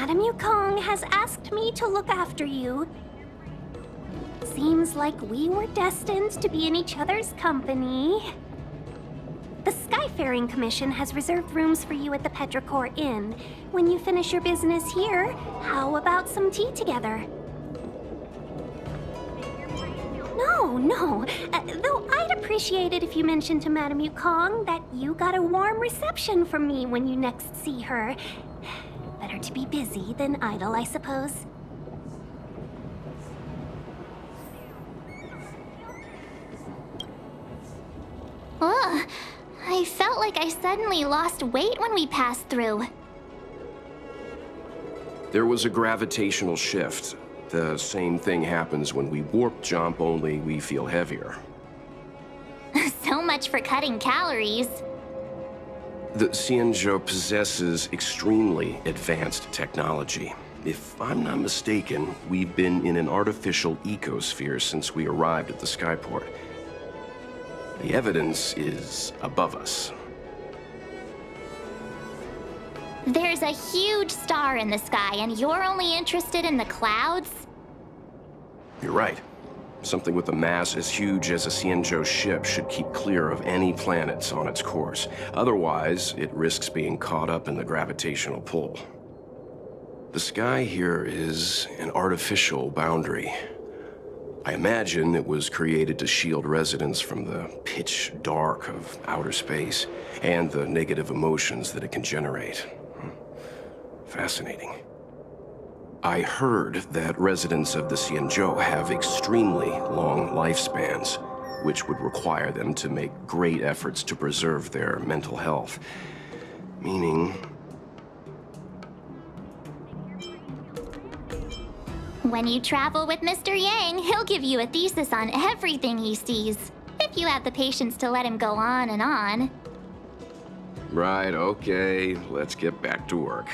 Madame Yukong has asked me to look after you. Seems like we were destined to be in each other's company. The Skyfaring Commission has reserved rooms for you at the Petrichor Inn. When you finish your business here, how about some tea together? No. Though I'd appreciate it if you mentioned to Madame Yukong that you got a warm reception from me when you next see her. Better to be busy than idle, I suppose. Ugh, I felt like I suddenly lost weight when we passed through. There was a gravitational shift. The same thing happens when we warp jump, only we feel heavier. So much for cutting calories. The Xianzhou possesses extremely advanced technology. If I'm not mistaken, we've been in an artificial ecosphere since we arrived at the skyport. The evidence is above us. There's a huge star in the sky, and you're only interested in the clouds? You're right. Something with a mass as huge as a Xianzhou ship should keep clear of any planets on its course. Otherwise, it risks being caught up in the gravitational pull. The sky here is an artificial boundary. I imagine it was created to shield residents from the pitch dark of outer space and the negative emotions that it can generate. Fascinating. I heard that residents of the Xianzhou have extremely long lifespans, which would require them to make great efforts to preserve their mental health. Meaning... When you travel with Mr. Yang, he'll give you a thesis on everything he sees, if you have the patience to let him go on and on. Right, okay, let's get back to work.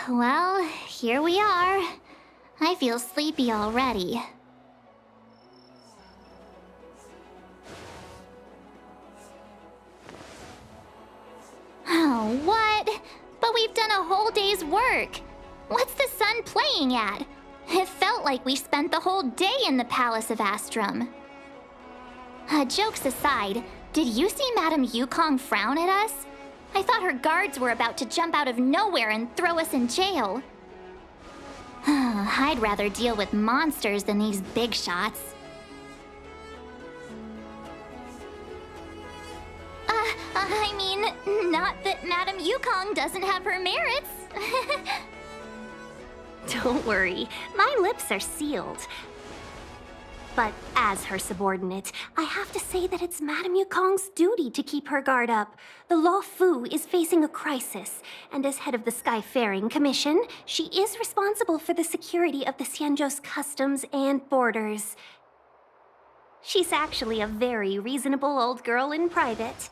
Well, here we are. I feel sleepy already. Oh, what? But we've done a whole day's work. What's the sun playing at? It felt like we spent the whole day in the Palace of Astrum. Jokes aside, did you see Madame Yukong frown at us? I thought her guards were about to jump out of nowhere and throw us in jail. I'd rather deal with monsters than these big shots. I mean, not that Madame Yukong doesn't have her merits. Don't worry, my lips are sealed. But as her subordinate, I have to say that it's Madame Yukong's duty to keep her guard up. The Law Fu is facing a crisis, and as head of the Skyfaring Commission, she is responsible for the security of the Xianzhou's customs and borders. She's actually a very reasonable old girl in private.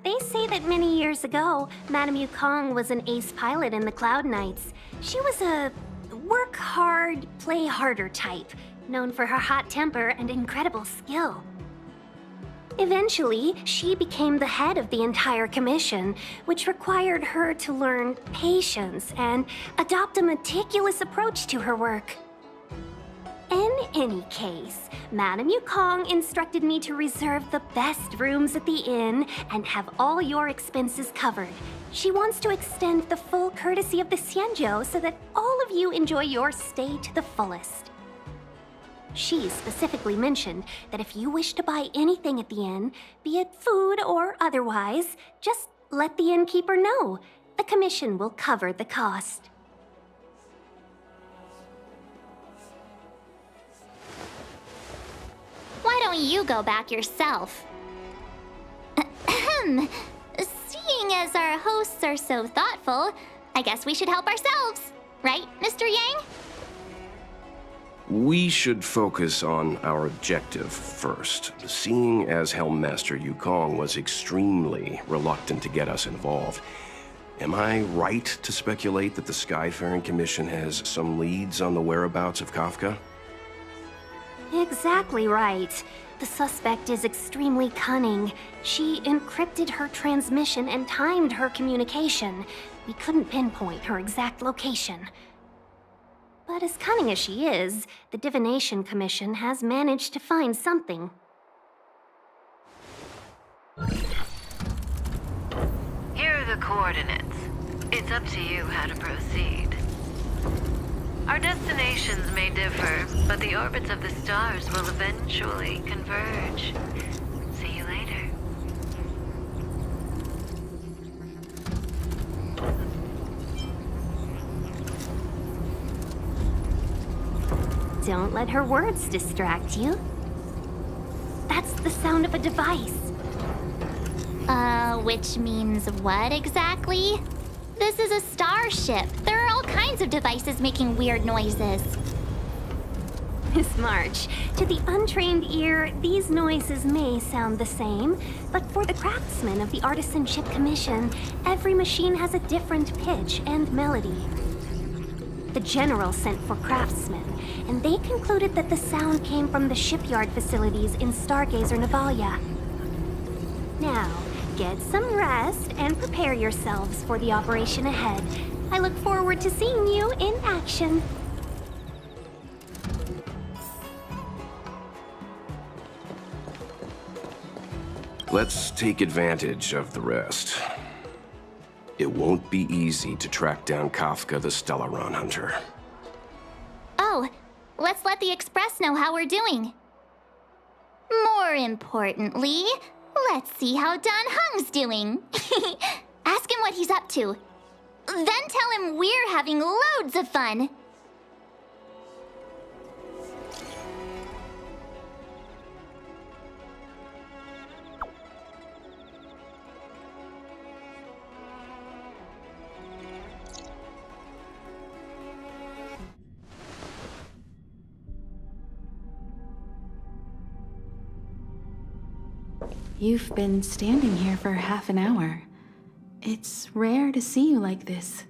They say that many years ago, Madame Yukong was an ace pilot in the Cloud Knights. She was a work hard, play harder type, known for her hot temper and incredible skill. Eventually, she became the head of the entire commission, which required her to learn patience and adopt a meticulous approach to her work. In any case, Madame Yukong instructed me to reserve the best rooms at the inn and have all your expenses covered. She wants to extend the full courtesy of the Xianzhou so that all of you enjoy your stay to the fullest. She specifically mentioned that if you wish to buy anything at the inn, be it food or otherwise, just let the innkeeper know. The commission will cover the cost. Why don't you go back yourself? Seeing as our hosts are so thoughtful, I guess we should help ourselves. Right, Mr. Yang? We should focus on our objective first. Seeing as Helm Master Yukong was extremely reluctant to get us involved, am I right to speculate that the Skyfaring Commission has some leads on the whereabouts of Kafka? Exactly right. The suspect is extremely cunning. She encrypted her transmission and timed her communication. We couldn't pinpoint her exact location. But as cunning as she is, the Divination Commission has managed to find something. Here are the coordinates. It's up to you how to proceed. Our destinations may differ, but the orbits of the stars will eventually converge. See you later. Don't let her words distract you. That's the sound of a device. Which means what exactly? This is a starship. There are all kinds of devices making weird noises. Miss March, to the untrained ear, these noises may sound the same, but for the craftsmen of the Artisanship Commission, every machine has a different pitch and melody. The General sent for craftsmen, and they concluded that the sound came from the shipyard facilities in Stargazer Navalia. Now, get some rest and prepare yourselves for the operation ahead. I look forward to seeing you in action. Let's take advantage of the rest. It won't be easy to track down Kafka the Stellaron Hunter. Oh, let's let the Express know how we're doing. More importantly, let's see how Dan Heng's doing. Ask him what he's up to. Then tell him we're having loads of fun. You've been standing here for half an hour. It's rare to see you like this.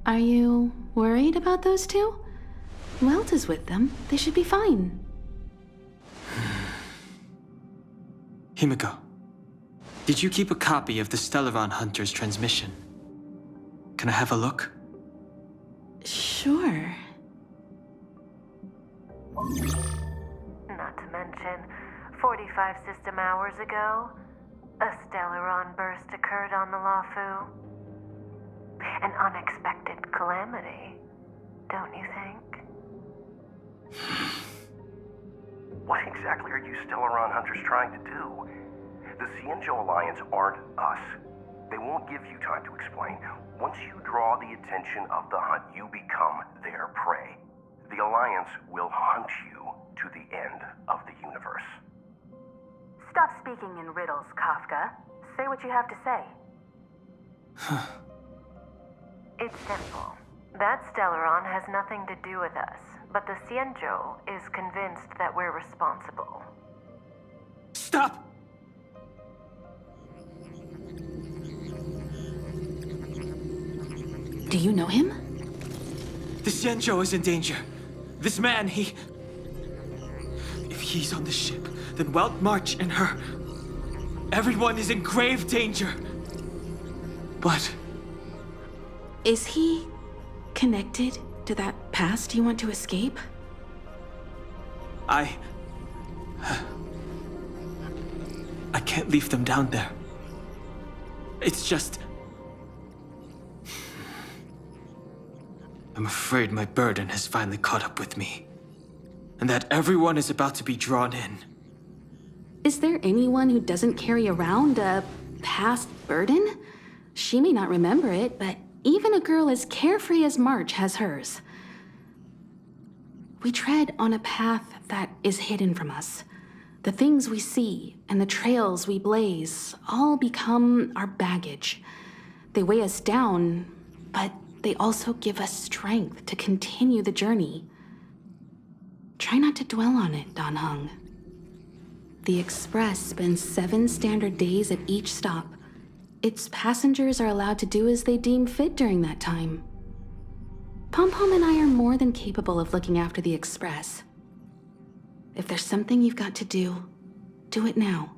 Are you worried about those two? Welt is with them. They should be fine. Himiko, did you keep a copy of the Stellaron Hunter's transmission? Can I have a look? Sure. Not to mention, 45 system hours ago, a Stellaron burst occurred on the Luofu. An unexpected calamity, don't you think? What exactly are you Stellaron Hunters trying to do? The Xianzhou Alliance aren't us. They won't give you time to explain. Once you draw the attention of the hunt, you become their prey. The Alliance will hunt you to the end of the universe. Stop speaking in riddles, Kafka. Say what you have to say. It's simple. That Stellaron has nothing to do with us, but the Xianzhou is convinced that we're responsible. Stop! Do you know him? The Xianzhou is in danger. This man, If he's on the ship, then Welt March and her... Everyone is in grave danger. But... Is he connected to that past you want to escape? I can't leave them down there. It's just... I'm afraid my burden has finally caught up with me. And that everyone is about to be drawn in. Is there anyone who doesn't carry around a past burden? She may not remember it, but even a girl as carefree as March has hers. We tread on a path that is hidden from us. The things we see and the trails we blaze all become our baggage. They weigh us down, but they also give us strength to continue the journey. Try not to dwell on it, Dan Heng. The Express spends 7 standard days at each stop. Its passengers are allowed to do as they deem fit during that time. Pom Pom and I are more than capable of looking after the Express. If there's something you've got to do it now.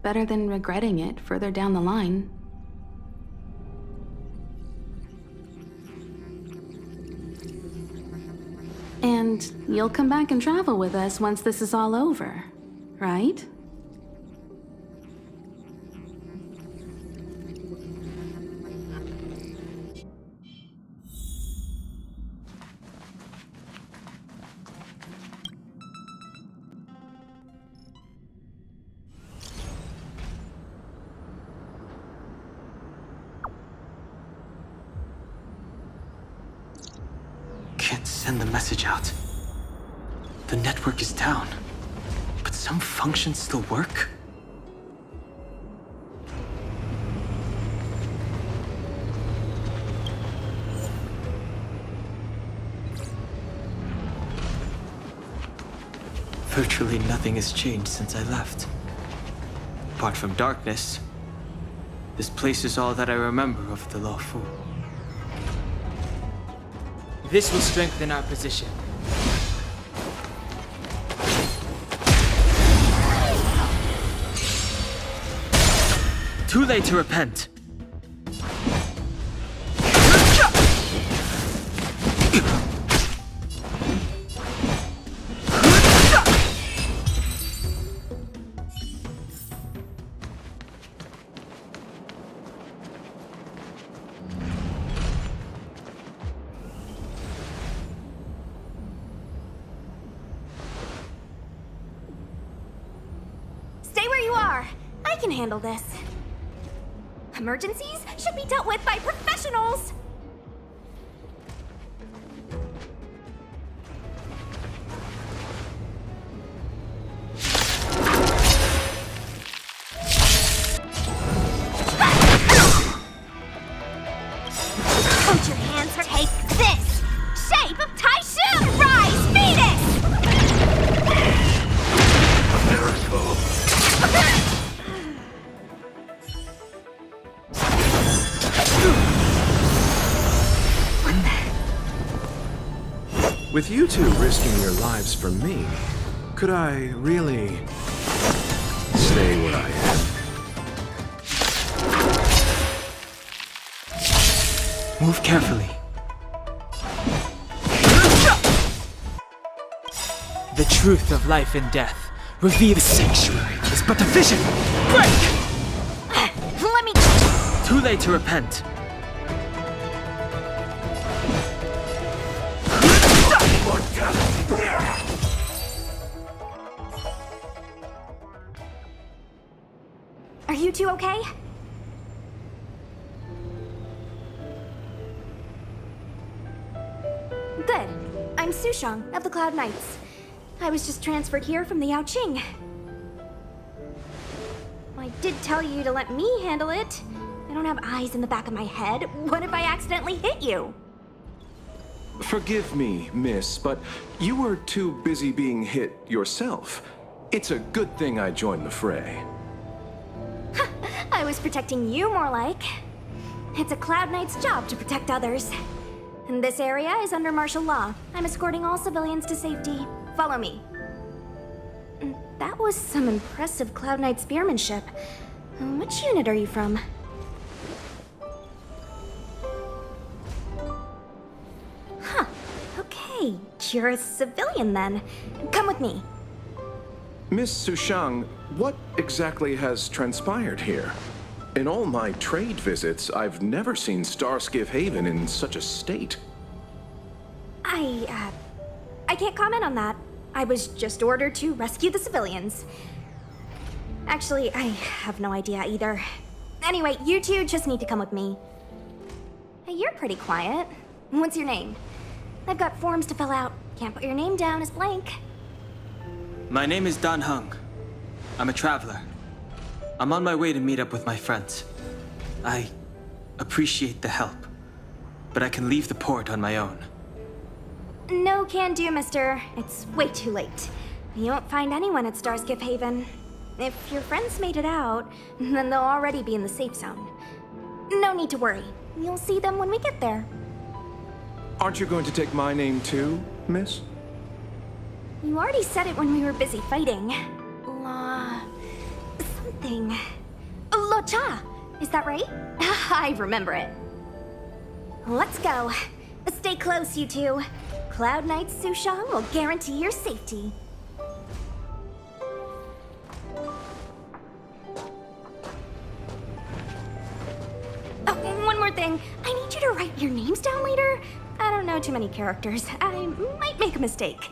Better than regretting it further down the line. And you'll come back and travel with us once this is all over, right? Can't send the message out. The network is down, but some functions still work? Virtually nothing has changed since I left. Apart from darkness, this place is all that I remember of the Lawful. This will strengthen our position. Too late to repent. Stay where you are. I can handle this. Emergencies should be dealt with by professionals. Put your hands, take this! Shape of Taishu! Rise, Phoenix! With you two risking your lives for me, could I really stay where I am? Move carefully. The truth of life and death. Reveal the sanctuary is but a vision. Break! Let me... Too late to repent. Are you two okay? Good. I'm Sushang of the Cloud Knights. I was just transferred here from the Yaoqing. I did tell you to let me handle it. I don't have eyes in the back of my head. What if I accidentally hit you? Forgive me, miss, but you were too busy being hit yourself. It's a good thing I joined the fray. I was protecting you more like. It's a Cloud Knight's job to protect others. And this area is under martial law. I'm escorting all civilians to safety. Follow me. That was some impressive Cloud Knight spearmanship. Which unit are you from? Huh. Okay, you're a civilian then. Come with me. Miss Sushang, what exactly has transpired here? In all my trade visits, I've never seen Starskiff Haven in such a state. I can't comment on that. I was just ordered to rescue the civilians. Actually, I have no idea either. Anyway, you two just need to come with me. Hey, you're pretty quiet. What's your name? I've got forms to fill out. Can't put your name down as blank. My name is Dan Heng. I'm a traveler. I'm on my way to meet up with my friends. I appreciate the help, but I can leave the port on my own. No can do, mister. It's way too late. You won't find anyone at Starskiff Haven. If your friends made it out, then they'll already be in the safe zone. No need to worry. You'll see them when we get there. Aren't you going to take my name too, miss? You already said it when we were busy fighting. Something. Locha! Is that right? I remember it. Let's go. Stay close, you two. Cloud Knight's Sushang will guarantee your safety. Oh, one more thing. I need you to write your names down later. I don't know too many characters. I might make a mistake.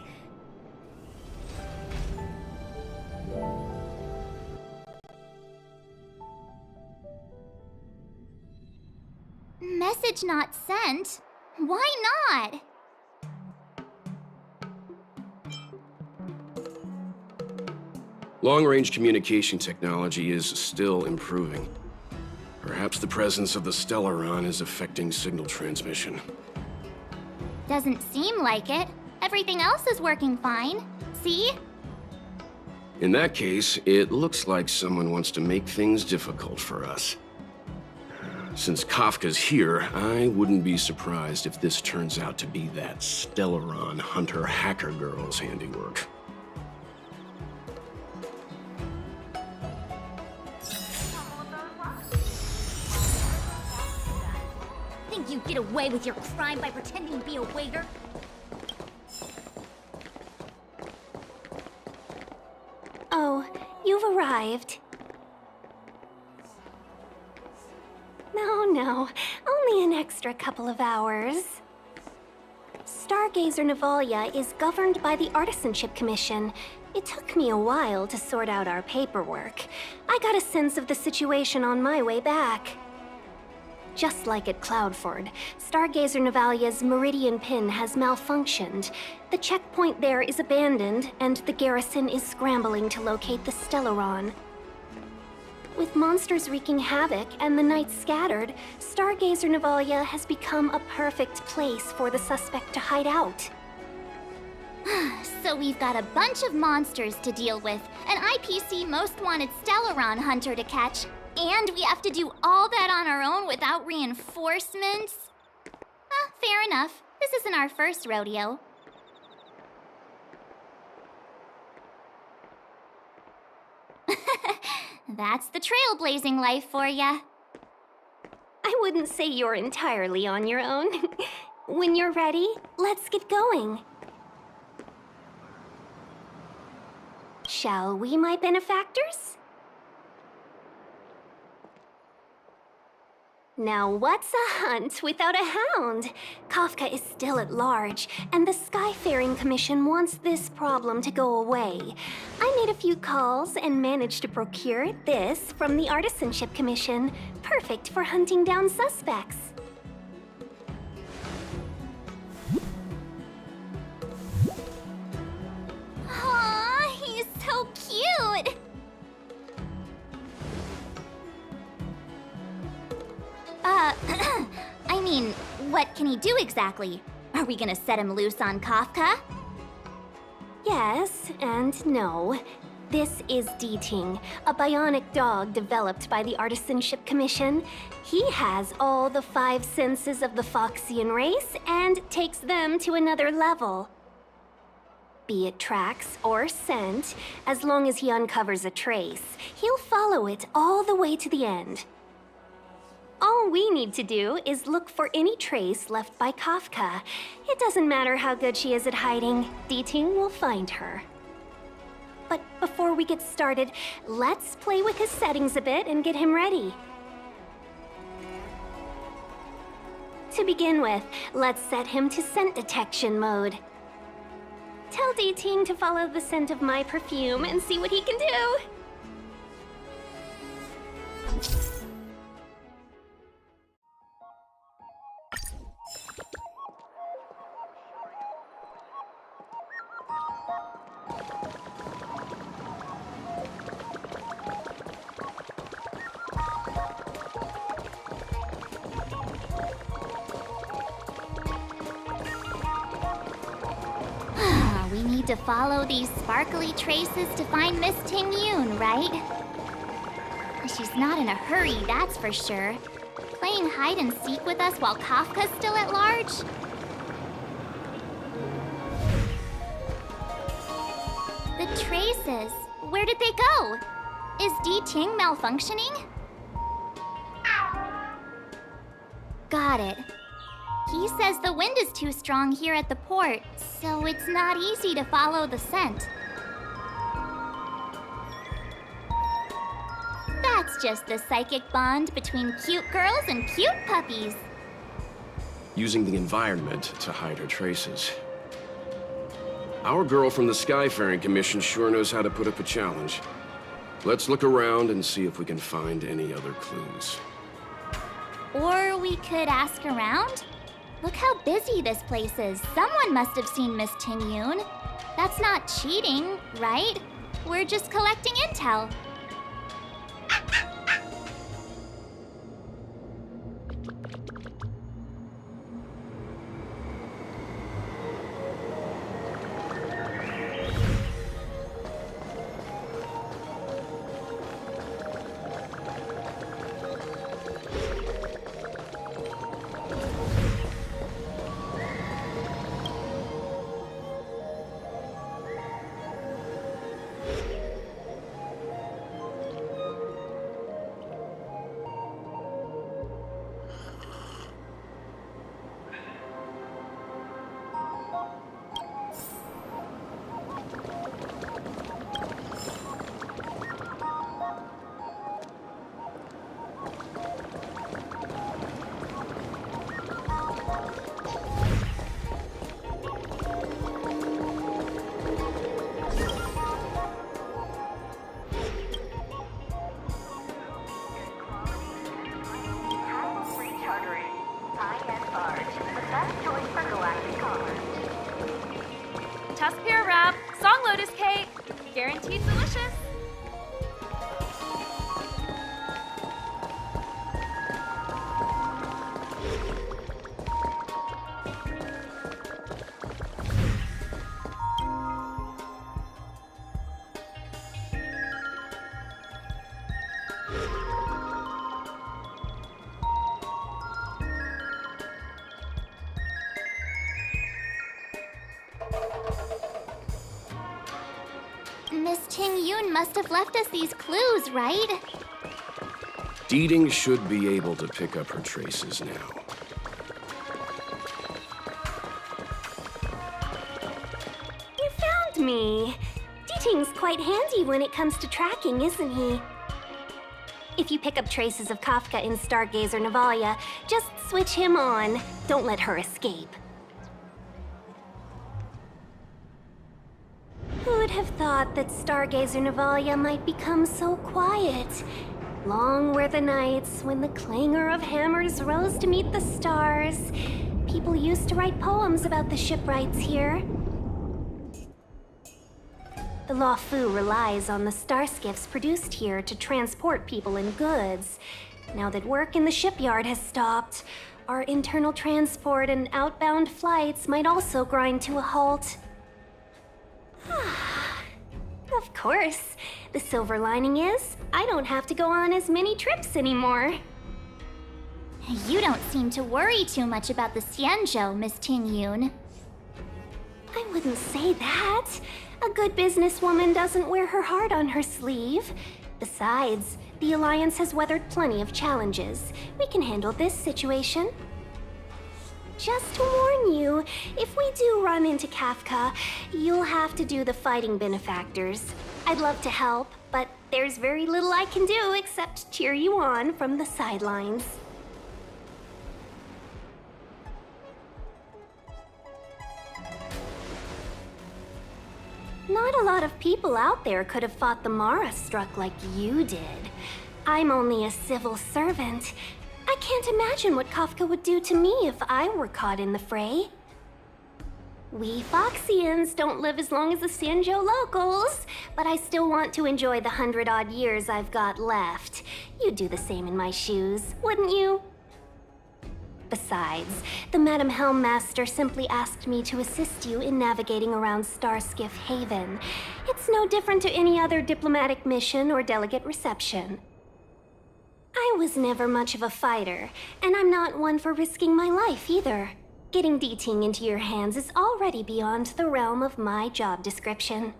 Message not sent? Why not? Long-range communication technology is still improving. Perhaps the presence of the Stellaron is affecting signal transmission. Doesn't seem like it. Everything else is working fine. See? In that case, it looks like someone wants to make things difficult for us. Since Kafka's here, I wouldn't be surprised if this turns out to be that Stellaron hunter hacker girl's handiwork. Think you get away with your crime by pretending to be a waiter? Oh, you've arrived. No, only an extra couple of hours. Stargazer Navalia is governed by the Artisanship Commission. It took me a while to sort out our paperwork. I got a sense of the situation on my way back. Just like at Cloudford, Stargazer Navalia's Meridian Pin has malfunctioned. The checkpoint there is abandoned, and the garrison is scrambling to locate the Stellaron. With monsters wreaking havoc and the night scattered, Stargazer Navalia has become a perfect place for the suspect to hide out. So we've got a bunch of monsters to deal with, an IPC Most Wanted Stellaron hunter to catch, and we have to do all that on our own without reinforcements? Fair enough. This isn't our first rodeo. That's the trailblazing life for ya. I wouldn't say you're entirely on your own. When you're ready, let's get going. Shall we, my benefactors? Now what's a hunt without a hound? Kafka is still at large, and the Skyfaring Commission wants this problem to go away. I made a few calls and managed to procure this from the Artisanship Commission. Perfect for hunting down suspects. Aw, he's so cute! I mean, what can he do exactly? Are we gonna set him loose on Kafka? Yes and no. This is D-Ting, a bionic dog developed by the Artisanship Commission. He has all the 5 senses of the Foxian race and takes them to another level. Be it tracks or scent, as long as he uncovers a trace, he'll follow it all the way to the end. All we need to do is look for any trace left by Kafka. It doesn't matter how good she is at hiding, D-Ting will find her. But before we get started, let's play with his settings a bit and get him ready. To begin with, let's set him to scent detection mode. Tell D-Ting to follow the scent of my perfume and see what he can do. We need to follow these sparkly traces to find Miss Ting Yun, right? She's not in a hurry, that's for sure. Playing hide and seek with us while Kafka's still at large? The traces. Where did they go? Is Di Ting malfunctioning? Got it. He says the wind is too strong here at the port, so it's not easy to follow the scent. That's just the psychic bond between cute girls and cute puppies. Using the environment to hide her traces. Our girl from the Skyfaring Commission sure knows how to put up a challenge. Let's look around and see if we can find any other clues. Or we could ask around? Look how busy this place is. Someone must have seen Miss Ting Yun. That's not cheating, right? We're just collecting intel. Tuskpier wrap, song lotus cake, guaranteed delicious. Miss Ting Yun must have left us these clues, right? Deeding should be able to pick up her traces now. You found me. Deeting's quite handy when it comes to tracking, isn't he? If you pick up traces of Kafka in Stargazer Navalia, just switch him on. Don't let her escape. Who would have thought that Stargazer Navalia might become so quiet? Long were the nights when the clangor of hammers rose to meet the stars. People used to write poems about the shipwrights here. The Law Fu relies on the starskiffs produced here to transport people and goods. Now that work in the shipyard has stopped, our internal transport and outbound flights might also grind to a halt. Of course. The silver lining is, I don't have to go on as many trips anymore. You don't seem to worry too much about the Xianzhou, Miss Ting Yun. I wouldn't say that. A good businesswoman doesn't wear her heart on her sleeve. Besides, the Alliance has weathered plenty of challenges. We can handle this situation. Just to warn you, if we do run into Kafka, you'll have to do the fighting benefactors. I'd love to help, but there's very little I can do except cheer you on from the sidelines. Not a lot of people out there could have fought the Mara struck like you did. I'm only a civil servant. I can't imagine what Kafka would do to me if I were caught in the fray. We Foxians don't live as long as the Xianzhou locals, but I still want to enjoy the 100-odd years I've got left. You'd do the same in my shoes, wouldn't you? Besides, the Madam Helmmaster simply asked me to assist you in navigating around Starskiff Haven. It's no different to any other diplomatic mission or delegate reception. I was never much of a fighter, and I'm not one for risking my life either. Getting D-Ting into your hands is already beyond the realm of my job description.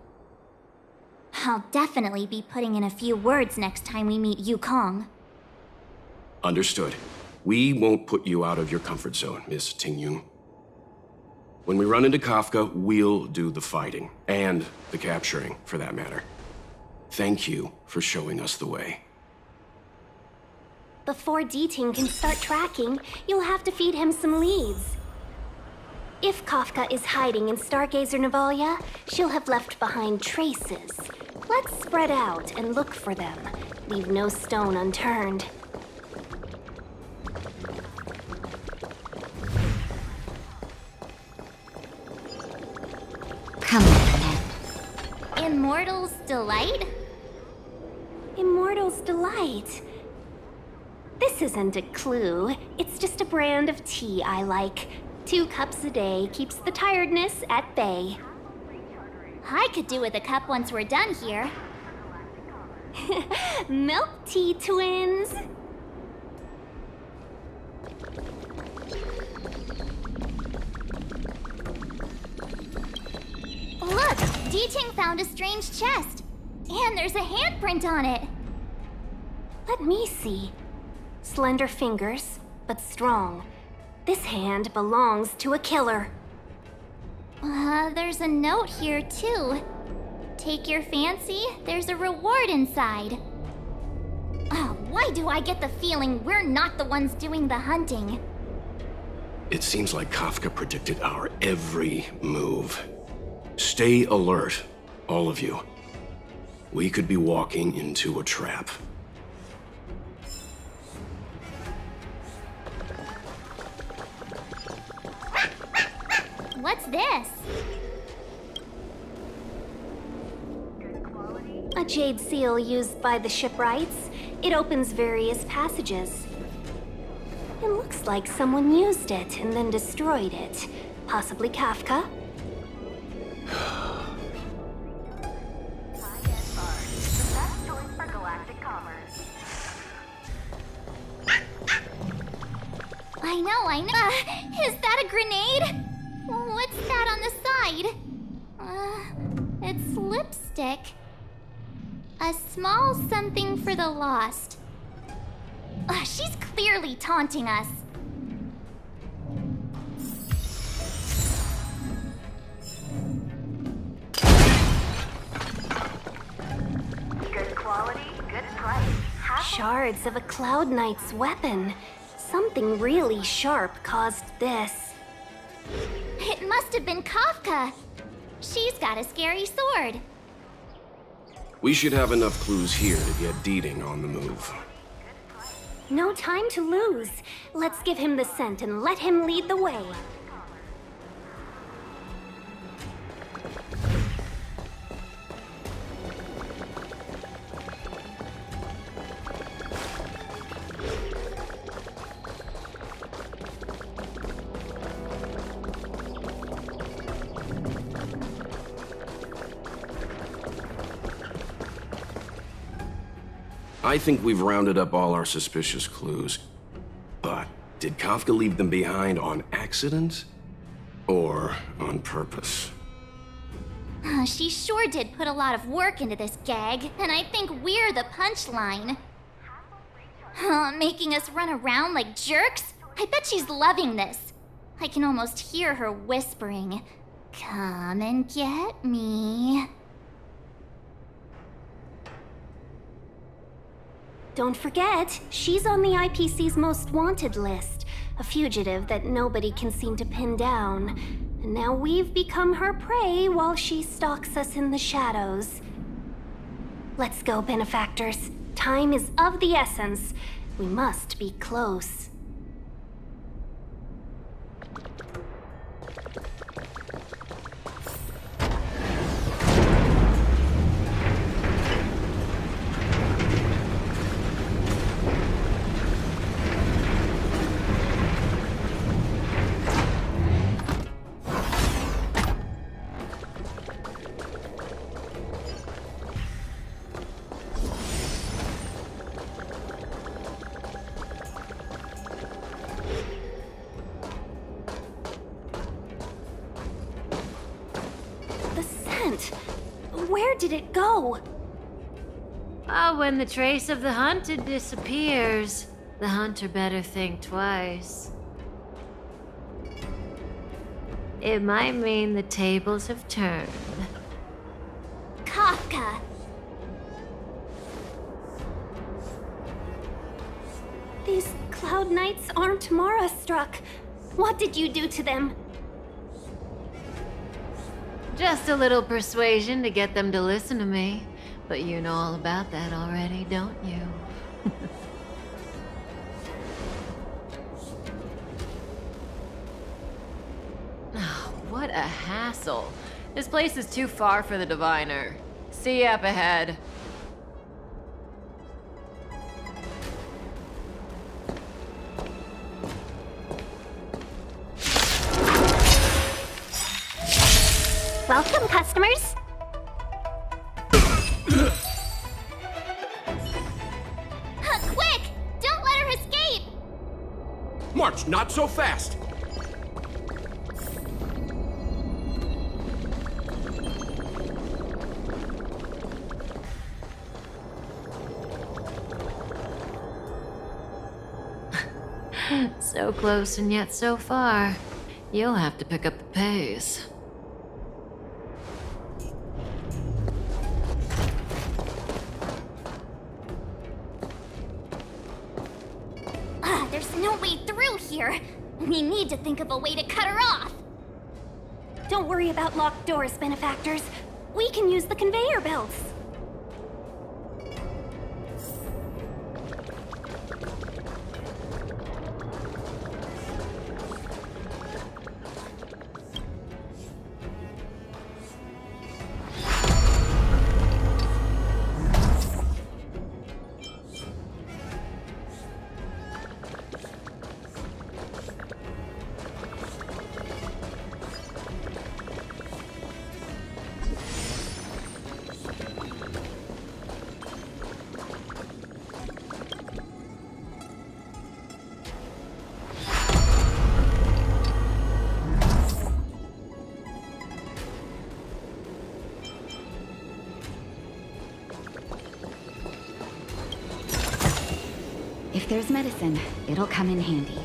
I'll definitely be putting in a few words next time we meet Yukong. Understood. We won't put you out of your comfort zone, Miss Tingyun. When we run into Kafka, we'll do the fighting. And the capturing, for that matter. Thank you for showing us the way. Before D-Ting can start tracking, you'll have to feed him some leads. If Kafka is hiding in Stargazer Navalia, she'll have left behind traces. Let's spread out and look for them. Leave no stone unturned. Come on, then. Immortal's Delight? Immortal's Delight. This isn't a clue. It's just a brand of tea I like. 2 cups a day keeps the tiredness at bay. I could do with a cup once we're done here. Milk tea twins. Look! D-Ting found a strange chest. And there's a handprint on it. Let me see. Slender fingers, but strong. This hand belongs to a killer. There's a note here, too. Take your fancy, there's a reward inside. Oh, why do I get the feeling we're not the ones doing the hunting? It seems like Kafka predicted our every move. Stay alert, all of you. We could be walking into a trap. What's this? A jade seal used by the shipwrights. It opens various passages. It looks like someone used it and then destroyed it. Possibly Kafka? I know. Is that a grenade? What's that on the side? It's lipstick. A small something for the lost. She's clearly taunting us. Good quality, good price. Shards of a Cloud Knight's weapon. Something really sharp caused this. It must have been Kafka. She's got a scary sword. We should have enough clues here to get D-Ting on the move. No time to lose. Let's give him the scent and let him lead the way. I think we've rounded up all our suspicious clues. But did Kafka leave them behind on accident? Or on purpose? She sure did put a lot of work into this gag, and I think we're the punchline. Making us run around like jerks? I bet she's loving this. I can almost hear her whispering, "Come and get me." Don't forget, she's on the IPC's most wanted list. A fugitive that nobody can seem to pin down. And now we've become her prey while she stalks us in the shadows. Let's go, benefactors. Time is of the essence. We must be close. Where did it go? When the trace of the hunted disappears, the hunter better think twice. It might mean the tables have turned. Kafka! These Cloud Knights aren't Mara struck. What did you do to them? Just a little persuasion to get them to listen to me. But you know all about that already, don't you? Oh, what a hassle. This place is too far for the diviner. See you up ahead. Welcome, customers. Quick! Don't let her escape! March, not so fast! So close and yet so far. You'll have to pick up the pace. There's no way through here. We need to think of a way to cut her off. Don't worry about locked doors, benefactors. We can use the conveyor belts. If there's medicine, it'll come in handy.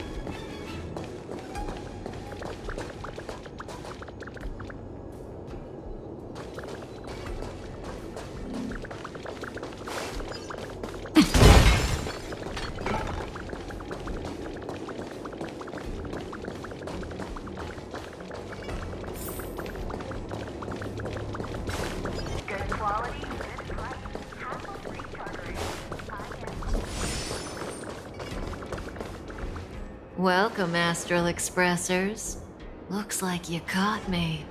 Good quality, good price. Hassle-free chartering. Welcome, Astral Expressors. Looks like you caught me.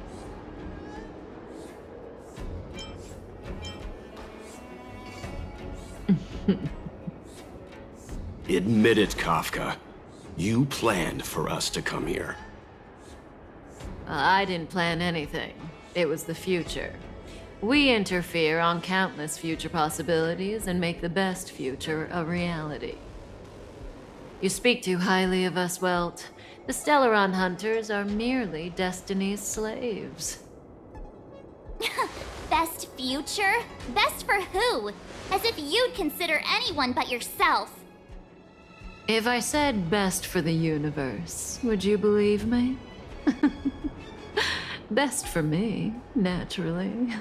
Admit it, Kafka. You planned for us to come here. I didn't plan anything. It was the future. We interfere on countless future possibilities and make the best future a reality. You speak too highly of us, Welt. The Stellaron Hunters are merely Destiny's slaves. Best future? Best for who? As if you'd consider anyone but yourself. If I said best for the universe, would you believe me? Best for me, naturally.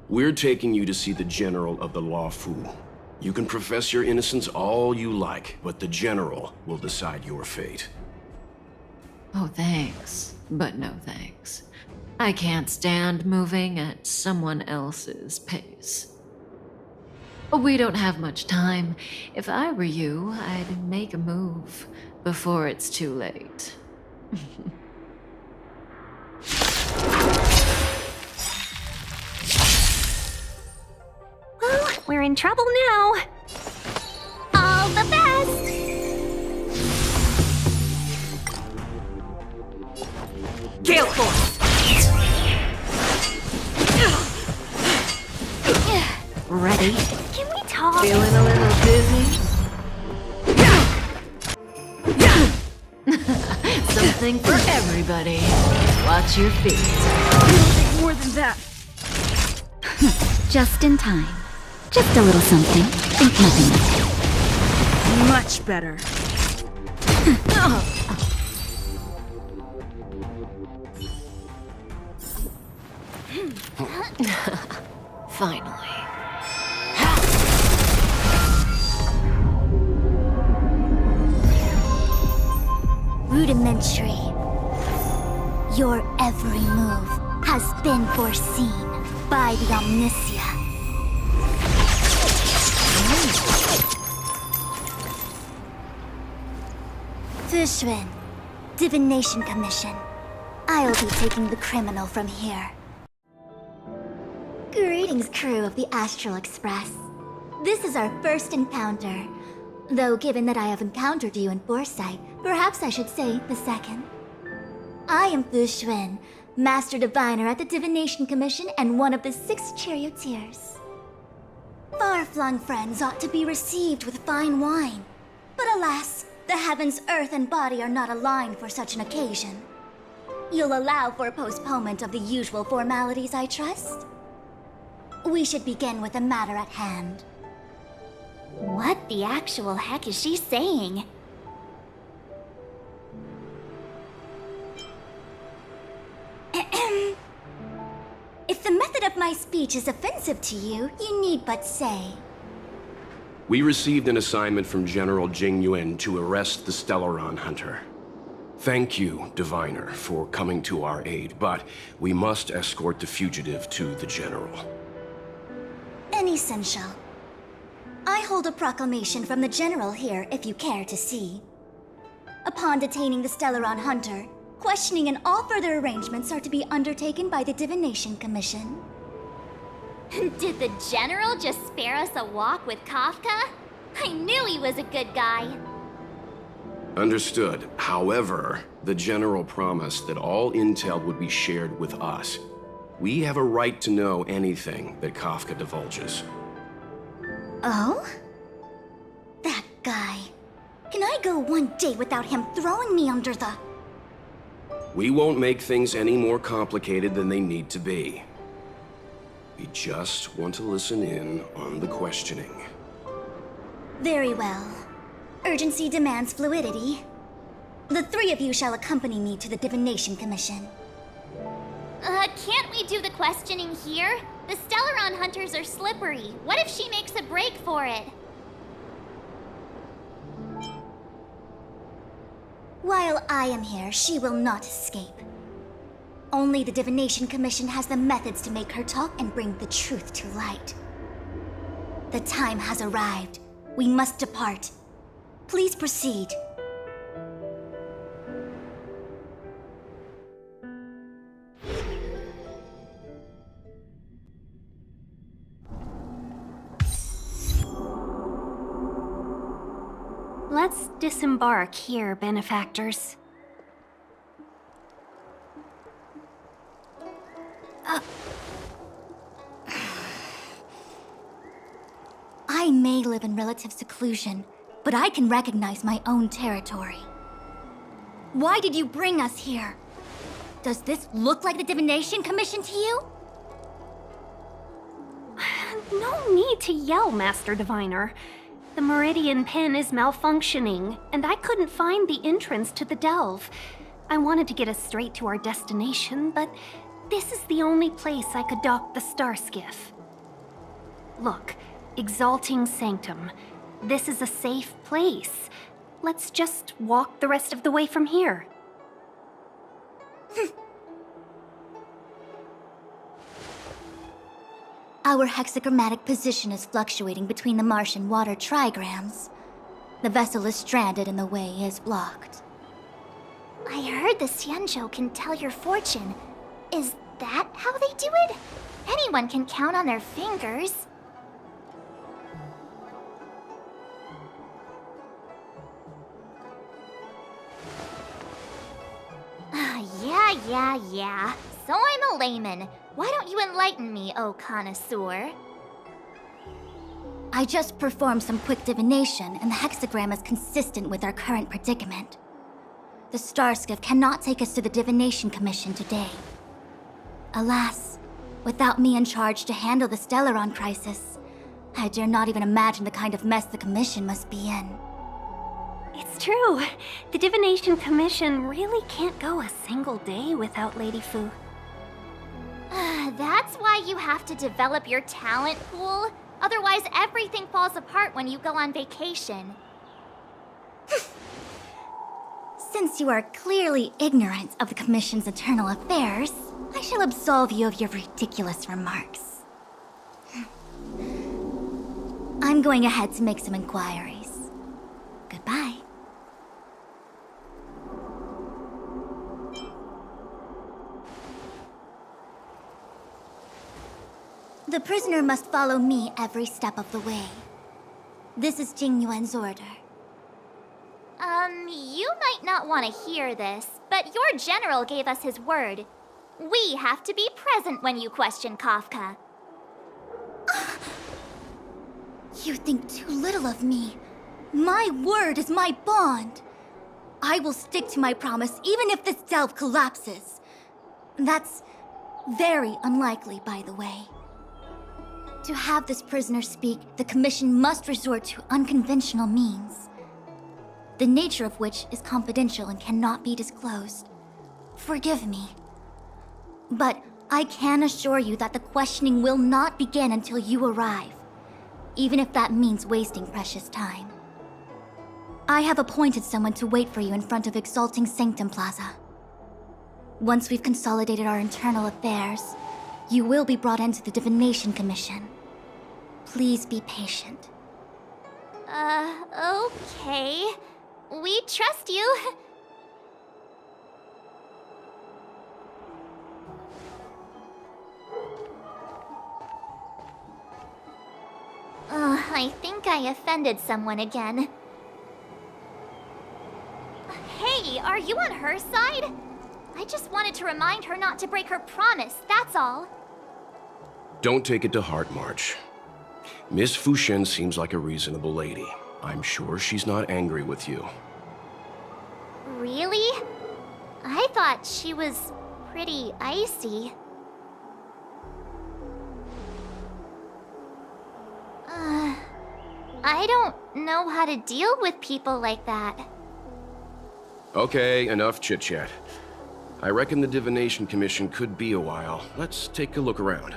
We're taking you to see the General of the Law Fu. You can profess your innocence all you like, but the General will decide your fate. Oh, thanks, but no thanks. I can't stand moving at someone else's pace. We don't have much time. If I were you, I'd make a move before it's too late. Well, we're in trouble now. All the best! Gale Force! Ready? Can we talk? Feeling a little dizzy? something for everybody. Watch your feet. It'll take more than that. Just in time. Just a little something. Think nothing of it. Much better. Finally. Rudimentary. Your every move has been foreseen by the Omniscia. Fushun, Divination Commission. I'll be taking the criminal from here. Greetings, crew of the Astral Express. This is our first encounter. Though given that I have encountered you in foresight, perhaps I should say the second. I am Fushun, Master Diviner at the Divination Commission and one of the 6 charioteers. Far-flung friends ought to be received with fine wine. But alas, the heavens, earth, and body are not aligned for such an occasion. You'll allow for a postponement of the usual formalities, I trust? We should begin with the matter at hand. What the actual heck is she saying? If the method of my speech is offensive to you, you need but say. We received an assignment from General Jing Yuan to arrest the Stellaron Hunter. Thank you, Diviner, for coming to our aid, but we must escort the fugitive to the General. Essential. I hold a proclamation from the General here, if you care to see. Upon detaining the Stellaron Hunter, questioning and all further arrangements are to be undertaken by the Divination Commission. Did the General just spare us a walk with Kafka? I knew he was a good guy. Understood. However, the General promised that all intel would be shared with us. We have a right to know anything that Kafka divulges. Oh? That guy. Can I go one day without him throwing me under the... We won't make things any more complicated than they need to be. We just want to listen in on the questioning. Very well. Urgency demands fluidity. The 3 of you shall accompany me to the Divination Commission. Can't we do the questioning here? The Stellaron Hunters are slippery. What if she makes a break for it? While I am here, she will not escape. Only the Divination Commission has the methods to make her talk and bring the truth to light. The time has arrived. We must depart. Please proceed. Let's disembark here, benefactors. I may live in relative seclusion, but I can recognize my own territory. Why did you bring us here? Does this look like the Divination Commission to you? No need to yell, Master Diviner. The Meridian Pin is malfunctioning, and I couldn't find the entrance to the delve. I wanted to get us straight to our destination, but this is the only place I could dock the star skiff. Look, Exalting Sanctum. This is a safe place. Let's just walk the rest of the way from here. Our hexagrammatic position is fluctuating between the Martian water trigrams. The vessel is stranded and the way is blocked. I heard the Xianzhou can tell your fortune. Is that how they do it? Anyone can count on their fingers. Yeah. So I'm a layman. Why don't you enlighten me, oh connoisseur? I just performed some quick divination, and the hexagram is consistent with our current predicament. The Starskiff cannot take us to the Divination Commission today. Alas, without me in charge to handle the Stellaron crisis, I dare not even imagine the kind of mess the Commission must be in. It's true. The Divination Commission really can't go a single day without Lady Fu. That's why you have to develop your talent pool. Otherwise, everything falls apart when you go on vacation. Since you are clearly ignorant of the Commission's internal affairs, I shall absolve you of your ridiculous remarks. I'm going ahead to make some inquiries. Goodbye. The prisoner must follow me every step of the way. This is Jing Yuan's order. You might not want to hear this, but your general gave us his word. We have to be present when you question Kafka. You think too little of me. My word is my bond. I will stick to my promise even if this delve collapses. That's very unlikely, by the way. To have this prisoner speak, the Commission must resort to unconventional means, the nature of which is confidential and cannot be disclosed. Forgive me. But I can assure you that the questioning will not begin until you arrive, even if that means wasting precious time. I have appointed someone to wait for you in front of Exalting Sanctum Plaza. Once we've consolidated our internal affairs, you will be brought into the Divination Commission. Please be patient. Okay. We trust you. I think I offended someone again. Hey, are you on her side? I just wanted to remind her not to break her promise, that's all. Don't take it to heart, March. Miss Fushen seems like a reasonable lady. I'm sure she's not angry with you. Really? I thought she was pretty icy. I don't know how to deal with people like that. Okay, enough chit-chat. I reckon the Divination Commission could be a while. Let's take a look around.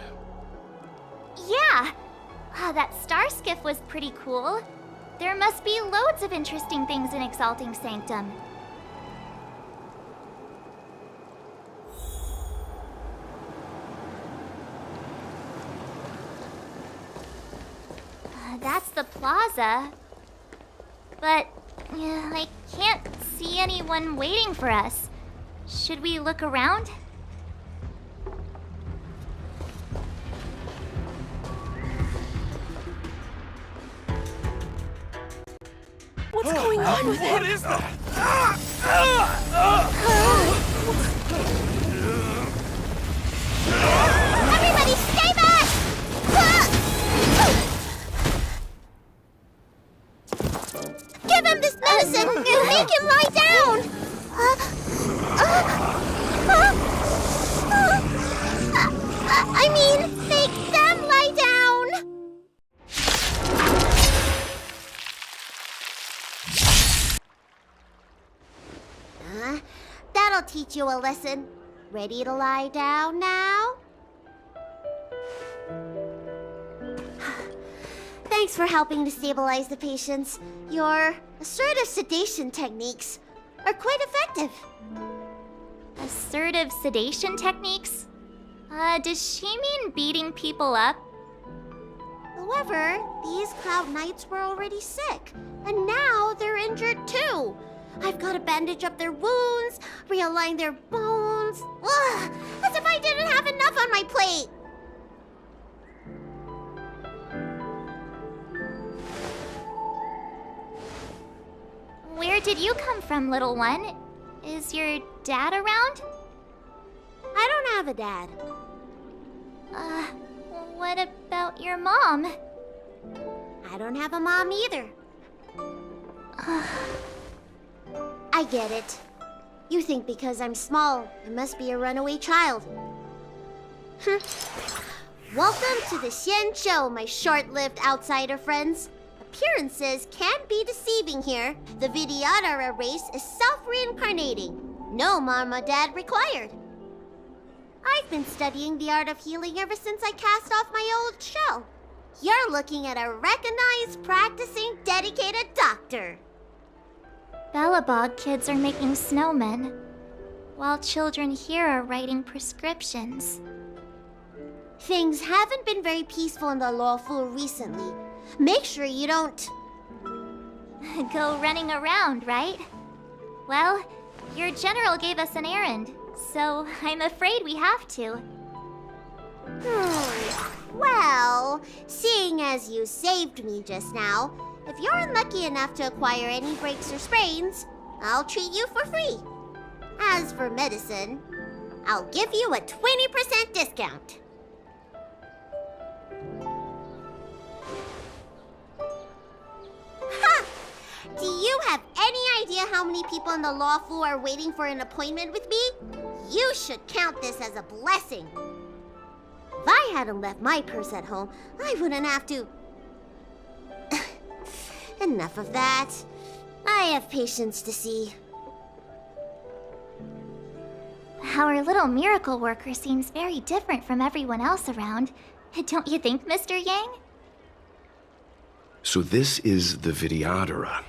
Yeah! That star skiff was pretty cool. There must be loads of interesting things in Exalting Sanctum. That's the plaza. But I can't see anyone waiting for us. Should we look around? What's going on with him? What is that? Everybody stay back! Give him this medicine! Make him lie down! I mean, make them lie down! That'll teach you a lesson. Ready to lie down now? Thanks for helping to stabilize the patients. Your assertive sedation techniques are quite effective. Assertive sedation techniques? Does she mean beating people up? However, these Cloud Knights were already sick, and now they're injured too. I've got to bandage up their wounds, realign their bones. Ugh, as if I didn't have enough on my plate. Where did you come from, little one? Is your dad around? I don't have a dad. What about your mom? I don't have a mom either. I get it. You think because I'm small, I must be a runaway child. Welcome to the Xian Show, my short-lived outsider friends. Appearances can be deceiving here. The Vidyadhara race is self-reincarnating. No mom or dad required. I've been studying the art of healing ever since I cast off my old shell. You're looking at a recognized, practicing, dedicated doctor. Bellabog kids are making snowmen, while children here are writing prescriptions. Things haven't been very peaceful in the Lawful recently. Make sure you don't... Go running around, right? Well, your general gave us an errand, so I'm afraid we have to. Well, seeing as you saved me just now, if you're unlucky enough to acquire any breaks or sprains, I'll treat you for free. As for medicine, I'll give you a 20% discount. Ha! Do you have any idea how many people in the Lawful are waiting for an appointment with me? You should count this as a blessing. If I hadn't left my purse at home, I wouldn't have to... Enough of that. I have patience to see. Our little miracle worker seems very different from everyone else around. Don't you think, Mr. Yang? So this is the Vidyadhara.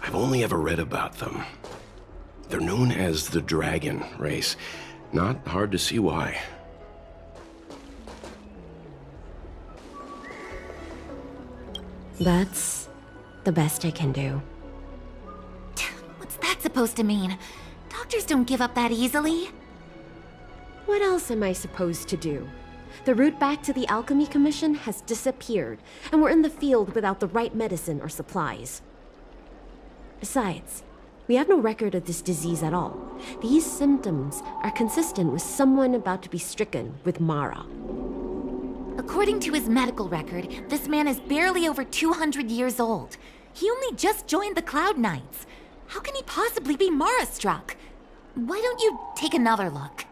I've only ever read about them. They're known as the Dragon race. Not hard to see why. That's the best I can do. What's that supposed to mean? Doctors don't give up that easily. What else am I supposed to do? The route back to the Alchemy Commission has disappeared, and we're in the field without the right medicine or supplies. Besides, we have no record of this disease at all. These symptoms are consistent with someone about to be stricken with Mara. According to his medical record, this man is barely over 200 years old. He only just joined the Cloud Knights. How can he possibly be Mara-struck? Why don't you take another look?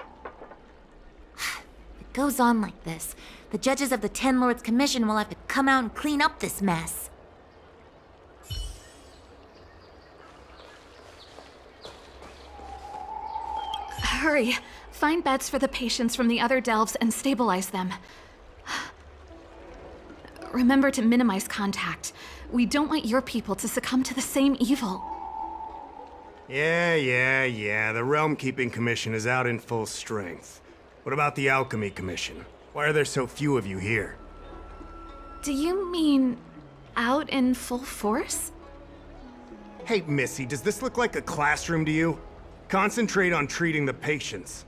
If it goes on like this, the judges of the Ten Lords Commission will have to come out and clean up this mess. Hurry! Find beds for the patients from the other delves and stabilize them. Remember to minimize contact. We don't want your people to succumb to the same evil. Yeah. The Realm Keeping Commission is out in full strength. What about the Alchemy Commission? Why are there so few of you here? Do you mean out in full force? Hey, Missy, does this look like a classroom to you? Concentrate on treating the patients.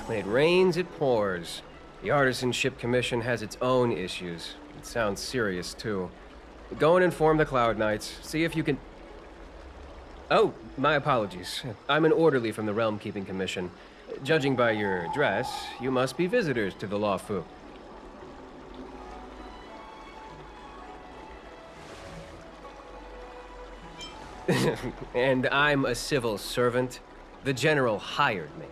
When it rains, it pours. The Artisanship Commission has its own issues. It sounds serious, too. Go and inform the Cloud Knights. See if you can... Oh, my apologies. I'm an orderly from the Realm Keeping Commission. Judging by your dress, you must be visitors to the Lawfu. And I'm a civil servant. The General hired me.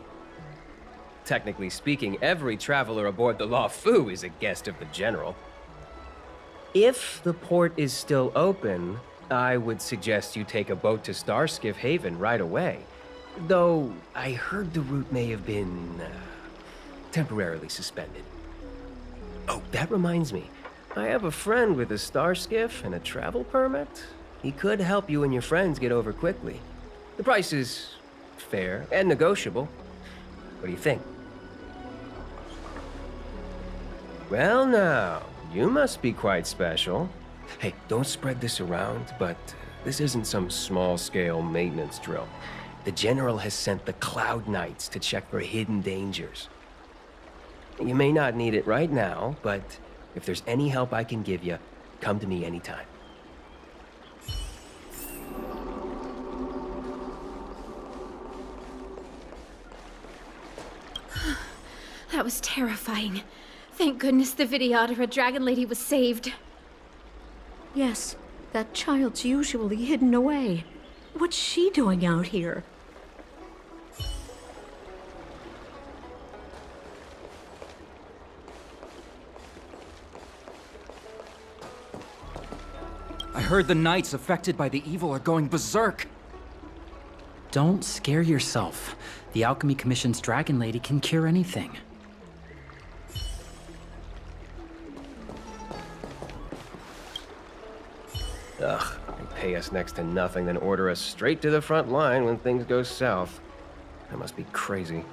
Technically speaking, every traveler aboard the Lawfu is a guest of the General. If the port is still open, I would suggest you take a boat to Starskiff Haven right away. Though, I heard the route may have been temporarily suspended. Oh, that reminds me. I have a friend with a Starskiff and a travel permit. He could help you and your friends get over quickly. The price is fair and negotiable. What do you think? Well now, you must be quite special. Hey, don't spread this around, but this isn't some small-scale maintenance drill. The General has sent the Cloud Knights to check for hidden dangers. You may not need it right now, but if there's any help I can give you, come to me anytime. That was terrifying. Thank goodness the Vidyadhara Dragon Lady was saved. Yes, That child's usually hidden away. What's she doing out here? I heard the knights affected by the evil are going berserk. Don't scare yourself. The Alchemy Commission's Dragon Lady can cure anything. Ugh, they pay us next to nothing, then order us straight to the front line when things go south. That must be crazy.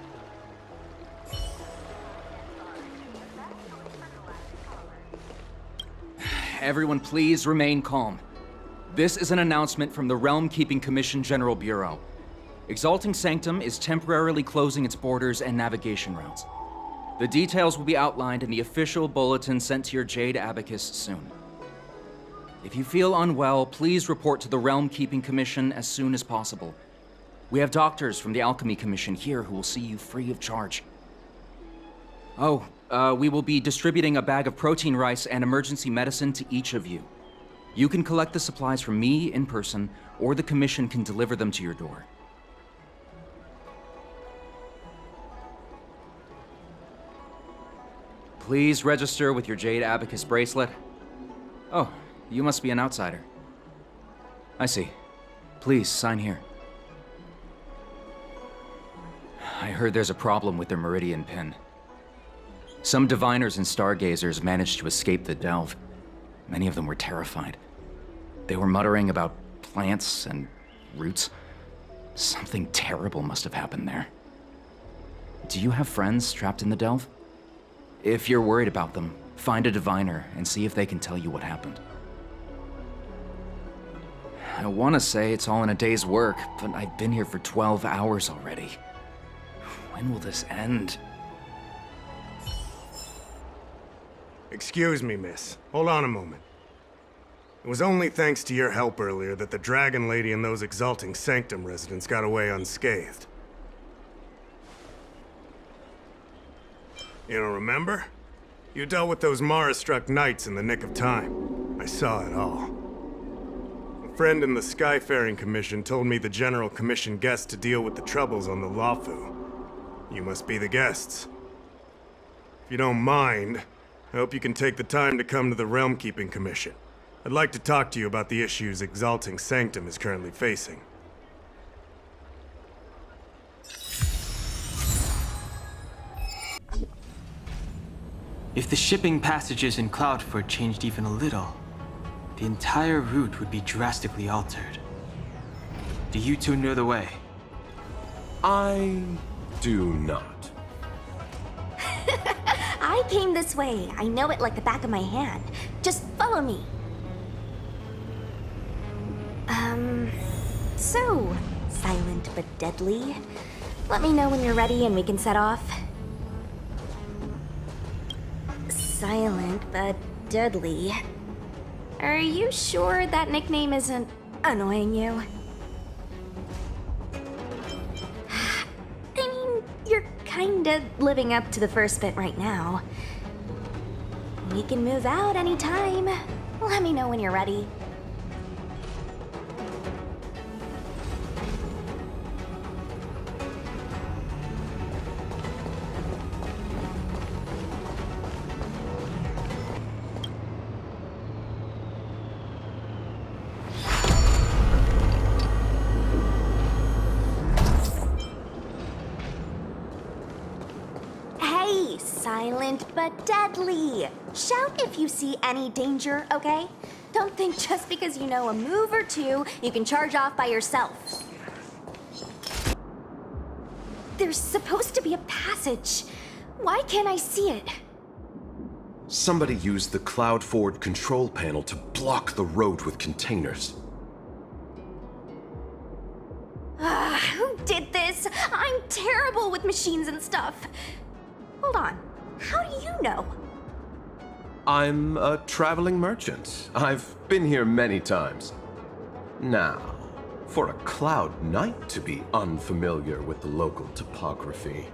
Everyone please remain calm. This is an announcement from the Realm Keeping Commission General Bureau. Exalting Sanctum is temporarily closing its borders and navigation routes. The details will be outlined in the official bulletin sent to your Jade Abacus soon. If you feel unwell, please report to the Realm Keeping Commission as soon as possible. We have doctors from the Alchemy Commission here who will see you free of charge. Oh, we will be distributing a bag of protein rice and emergency medicine to each of you. You can collect the supplies from me in person, or the Commission can deliver them to your door. Please register with your Jade Abacus bracelet. Oh, you must be an outsider. I see. Please, sign here. I heard there's a problem with their Meridian pin. Some diviners and stargazers managed to escape the delve. Many of them were terrified. They were muttering about plants and roots. Something terrible must have happened there. Do you have friends trapped in the delve? If you're worried about them, find a diviner and see if they can tell you what happened. I want to say it's all in a day's work, but I've been here for 12 hours already. When will this end? Excuse me, miss. Hold on a moment. It was only thanks to your help earlier that the Dragon Lady and those Exalting Sanctum residents got away unscathed. You don't remember? You dealt with those Mara-struck knights in the nick of time. I saw it all. A friend in the Skyfaring Commission told me the General commissioned guests to deal with the troubles on the Lafu. You must be the guests. If you don't mind, I hope you can take the time to come to the Realm Keeping Commission. I'd like to talk to you about the issues Exalting Sanctum is currently facing. If the shipping passages in Cloudford changed even a little, the entire route would be drastically altered. Do you two know the way? I do not. I came this way. I know it like the back of my hand. Just follow me. So, silent but deadly. Let me know when you're ready and we can set off. Silent but deadly. Are you sure that nickname isn't annoying you? I mean, you're kinda living up to the first bit right now. We can move out anytime. Let me know when you're ready. Silent but deadly. Shout if you see any danger, okay? Don't think just because you know a move or two, you can charge off by yourself. There's supposed to be a passage. Why can't I see it? Somebody used the Cloudford control panel to block the road with containers. Who did this? I'm terrible with machines and stuff. Hold on. How do you know? I'm a traveling merchant. I've been here many times. Now, for a Cloud Knight to be unfamiliar with the local topography.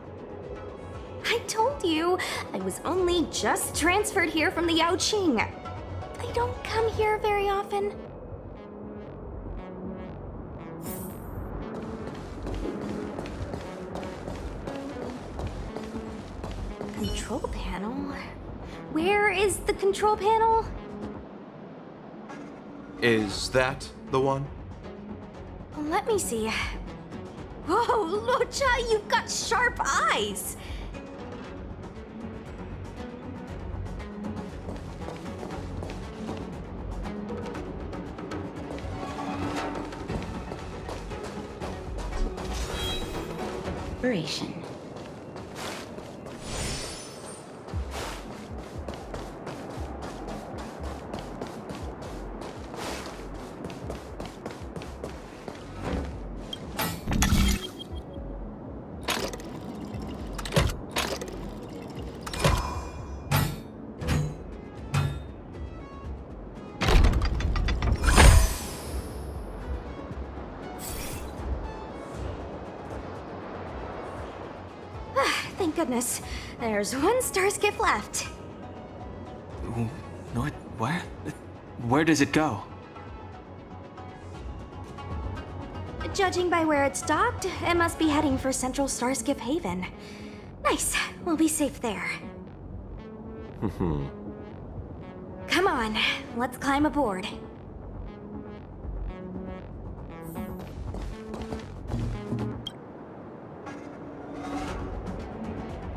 I told you, I was only just transferred here from the Yaoqing. I don't come here very often. control panel. Where is the control panel? Is that the one? Let me see. Whoa, Lucha, you've got sharp eyes! Inspiration. Thank goodness. There's one star skiff left. Where? Where does it go? Judging by where it stopped, it must be heading for Central Starskiff Haven. Nice. We'll be safe there. Come on, let's climb aboard.